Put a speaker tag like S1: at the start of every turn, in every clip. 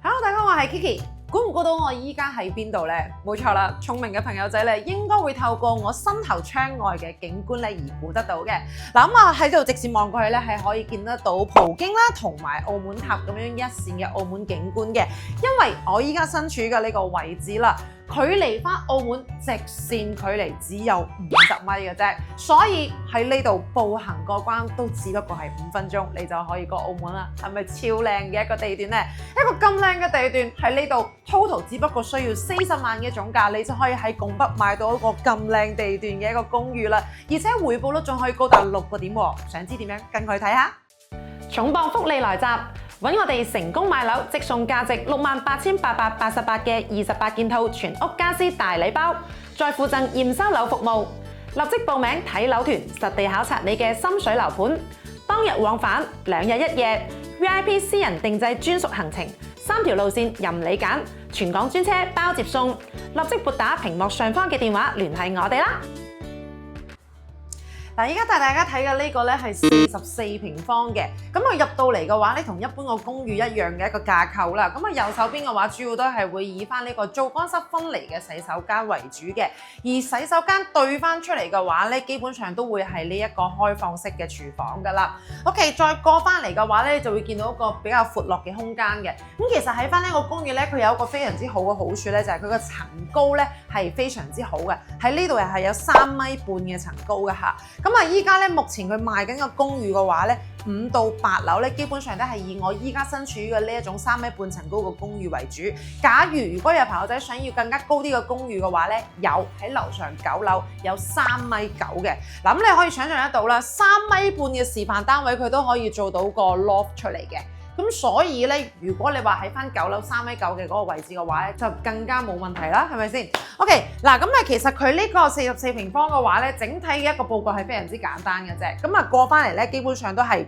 S1: Hello， 大家好，我係 Kiki。估唔估到我依家喺邊度呢？冇錯啦，聰明嘅朋友仔咧，應該會透過我身後窗外嘅景觀咧而估得到嘅。嗱咁啊喺度直線望過去咧，係可以見得到葡京啦，同埋澳門塔咁樣一線嘅澳門景觀嘅。因為我依家身處嘅呢個位置啦，距離翻澳門直線距離只有50米嘅啫，所以喺呢度步行過關都只不過係5分鐘，你就可以過澳門啦。係咪超靚嘅一個地段呢？一個咁靚嘅地段喺呢度 total 只不過需要40萬嘅總價，你就可以喺拱北買到一個咁靚地段嘅一個公寓啦，而且回報率仲可以高達6個點喎。想知點樣？跟佢睇下。重磅福利來襲！揾我哋成功買樓，即送價值68,888嘅28件套全屋家私大禮包，再附贈驗收樓服務。立即報名睇樓團，實地考察你嘅心水樓盤，當日往返2日1夜 ，VIP 私人定製專屬行程，3條路線任你揀，全港專車包接送。立即撥打屏幕上方嘅電話聯繫我哋啦！嗱，依家帶大家睇嘅呢個咧係44平方嘅，咁我入到嚟嘅話咧，同一般個公寓一樣嘅一個架構啦。咁啊右手邊嘅話，主要都係會以翻呢個做乾濕分離嘅洗手間為主嘅，而洗手間對翻出嚟嘅話咧，基本上都會係呢一個開放式嘅廚房噶啦。OK， 再過翻嚟嘅話咧，就會見到一個比較闊落嘅空間嘅。咁其實喺翻呢個公寓咧，佢有一個非常之好嘅好處咧，就係佢個層高咧係非常之好嘅。喺呢度又係有3米半嘅層高嘅嚇。咁啊，依家咧目前佢賣緊個公寓嘅話咧，5到8樓咧，基本上都係以我依家身處嘅呢一種3米半層高嘅公寓為主。假如果有朋友仔想要更加高啲嘅公寓嘅話咧，有喺樓上9樓有3.9米嘅。嗱，咁你可以想象得到啦，3.5米嘅示範單位佢都可以做到個 loft 出嚟嘅。咁所以咧，如果你話喺翻9樓3.9米嘅嗰個位置嘅話咧，就更加冇問題啦，係咪先 ？OK， 嗱咁啊，其實佢呢個44平方嘅話咧，整體嘅一個佈局係非常之簡單嘅啫。咁啊過翻嚟咧，基本上都係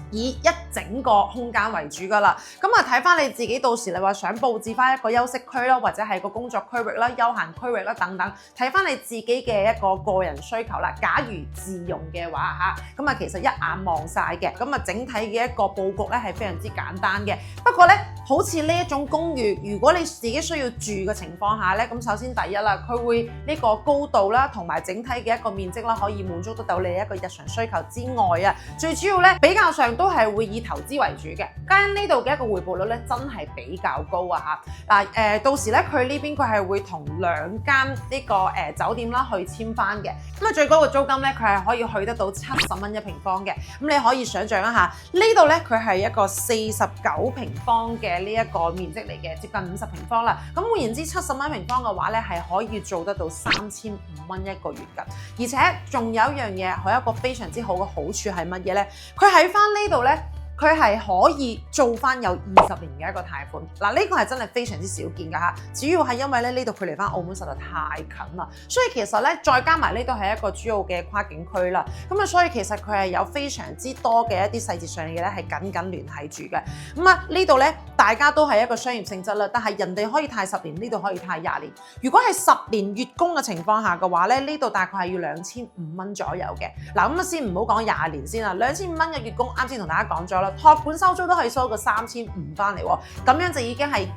S1: 以一整個空間為主噶啦，咁啊睇翻你自己到時你話想佈置翻一個休息區啦，或者係個工作區域啦、休閒區域啦等等，睇翻你自己嘅一個個人需求啦。假如自用嘅話嚇，咁啊其實一眼望晒嘅，咁啊整體嘅一個佈局咧係非常之簡單嘅。不過咧，好似呢一種公寓，如果你自己需要住嘅情況下咧，咁首先第一啦，佢會呢個高度啦，同埋整體嘅一個面積啦，可以滿足得到你一個日常需求之外啊，最主要咧比較上都係會以投資為主嘅。間呢度嘅一個回報率咧，真係比較高啊嚇！嗱到時咧佢呢邊佢係會同2間呢個酒店啦去簽翻嘅。咁啊最高嘅租金咧，佢係可以去得到70蚊1平方嘅。咁你可以想象一下，呢度咧佢係一個49平方嘅呢一個面積嚟嘅，接近50平方啦。咁換言之，70蚊平方嘅話咧，係可以做得到3500蚊一個月㗎。而且仲有一樣嘢，佢有一個非常之好嘅好處係乜嘢咧？佢喺翻呢度咧，佢係可以做翻有20年嘅一個貸款。嗱，呢個係真係非常之少見㗎嚇。主要係因為咧呢度距離翻澳門實在太近啦，所以其實咧再加埋呢度係一個主要嘅跨境區啦。咁啊，所以其實佢係有非常之多嘅一啲細節上嘅嘢咧係緊聯繫住嘅。咁啊呢度咧大家都係一個商業性質啦，但係人哋可以貸10年，呢度可以貸20年。如果係10年月供嘅情況下嘅話咧，呢度大概係要2500蚊左右嘅。嗱咁啊先唔好講20年先啦，2500蚊嘅月供，啱先同大家講咗啦。託管收租都可以收個3500翻嚟喎，咁樣就已經係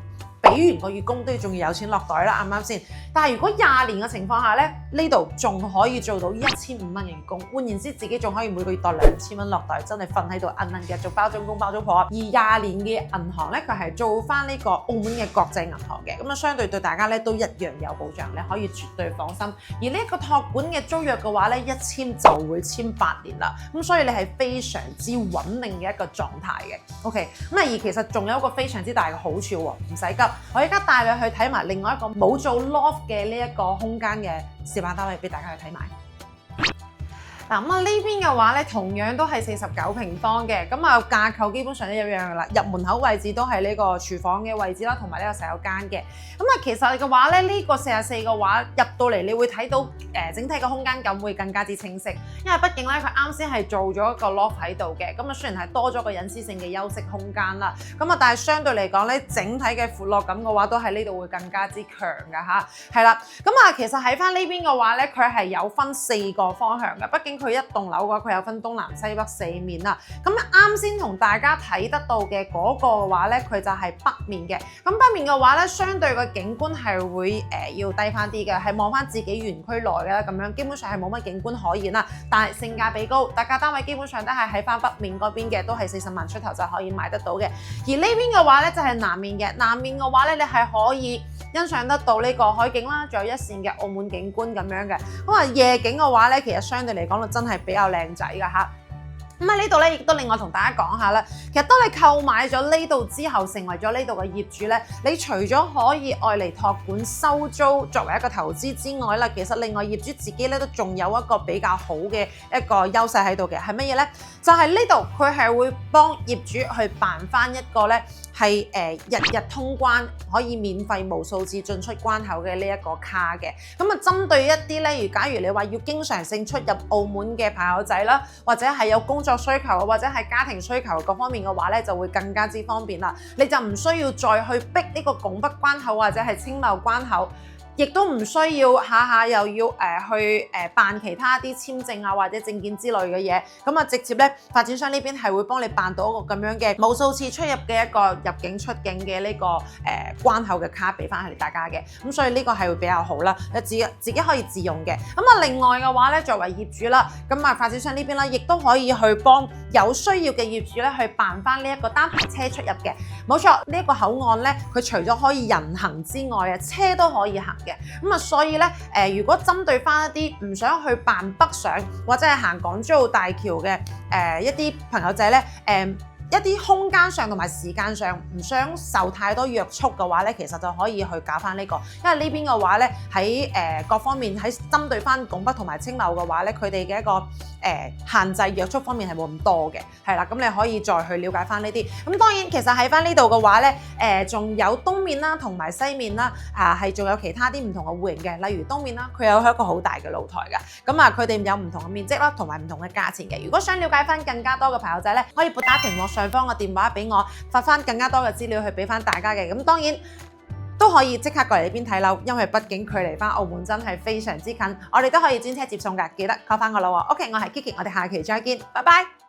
S1: 俾完個月供都仲要有錢落袋啦，啱唔啱先？但係如果20年嘅情況下咧，呢度仲可以做到1500蚊嘅月供，換言之自己仲可以每個月袋2000蚊落袋，真係瞓喺度嘅做包租公包租婆。而20年嘅銀行咧，佢係做翻呢個澳門嘅國際銀行嘅，咁啊相對對大家咧都一樣有保障，你可以絕對放心。而呢一個託管嘅租約嘅話咧，一簽就會簽8年啦，咁所以你係非常之穩定嘅一個狀態嘅。OK， 咁啊而其實仲有一個非常之大嘅好處喎，唔使急，我而家帶你去睇埋另外一個冇做 loft 嘅呢一個空間嘅示範單位俾大家去睇埋。嗱咁啊呢邊嘅話咧，同樣都係49平方嘅，咁啊架構基本上都一樣噶啦。入門口位置都係呢個廚房嘅位置啦，同埋呢個洗手間嘅。咁啊其實嘅話咧，呢個44嘅話入到嚟，你會睇到整體嘅空間感會更加之清晰，因為畢竟咧佢啱先係做咗一個 loft 喺度嘅。咁啊雖然係多咗個隱私性嘅休息空間啦，咁啊但係相對嚟講咧，整體嘅闊落感嘅話都喺呢度會更加之強㗎吓。係啦，咁啊其實喺翻呢邊嘅話咧，佢係有分4個方向嘅，畢竟佢一棟樓嘅話，佢有分東南西北四面啦。咁啱先同大家睇得到嘅嗰個嘅話咧，佢就係北面嘅。咁北面嘅話咧，相對個景觀係會要低翻啲嘅，係望翻自己園區內嘅咁樣，基本上係冇乜景觀可言啦。但係性價比高，特價單位基本上都係喺翻北面嗰邊嘅，都係40萬出頭就可以買得到嘅。而呢邊嘅話咧就係南面嘅，南面嘅話咧你係可以欣賞得到呢個海景啦，仲有一線嘅澳門景觀咁樣嘅。咁啊夜景嘅話咧，其實相對嚟講真係比較靚仔㗎嚇。咁喺呢度咧，亦都另外同大家講下啦。其實當你購買咗呢度之後，成為咗呢度嘅業主咧，你除咗可以愛嚟託管收租作為一個投資之外啦，其實另外業主自己咧都仲有一個比較好嘅一個優勢喺度嘅，係乜嘢咧？就係呢度佢係會幫業主去辦翻一個咧係日日通關可以免費無數次進出關口嘅呢一個卡嘅。咁啊，針對一啲咧，假如你話要經常性出入澳門嘅朋友仔啦，或者係有工作需求或者係家庭需求各方面嘅話咧，就會更加之方便啦。你就唔需要再去逼呢個拱北關口或者係青茂關口。亦都唔需要下下又要去辦其他啲簽證啊或者證件之類嘅嘢，咁啊直接咧發展商呢邊係會幫你辦到一個咁樣嘅無數次出入嘅一個入境出境嘅呢個關口嘅卡俾翻佢哋大家嘅，咁所以呢個係會比較好啦，你自己可以自用嘅。咁啊另外嘅話咧，作為業主啦，咁啊發展商呢邊啦，亦都可以去幫有需要嘅業主咧去辦翻呢一個單排車出入嘅。冇錯，呢一個口岸咧，佢除咗可以人行之外啊，車都可以行嘅。咁啊，所以咧，如果針對翻一啲唔想去辦北上或者係行港珠澳大橋嘅一啲朋友仔咧，一啲空間上同埋時間上唔想受太多約束嘅話咧，其實就可以去搞翻呢個，因為呢邊嘅話咧喺各方面喺針對翻拱北同埋青茂嘅話咧，佢哋嘅一個限制約束方面係冇咁多嘅，係啦，咁你可以再去了解翻呢啲。咁當然其實喺翻呢度嘅話咧，仲有東面啦同埋西面啦，係仲有其他啲唔同嘅戶型嘅，例如東面啦，佢有一個好大嘅露台㗎，咁啊佢哋有唔同嘅面積啦，同埋唔同嘅價錢嘅。如果想了解翻更加多嘅朋友仔咧，可以撥打屏幕上方嘅電話俾我，發翻更加多嘅資料去俾翻大家嘅。咁當然都可以即刻過嚟呢邊睇樓，因為畢竟距離翻澳門真係非常之近，我哋都可以專車接送㗎，記得 call 翻我啦喎。OK， 我係 Kiki， 我哋下期再見，拜拜。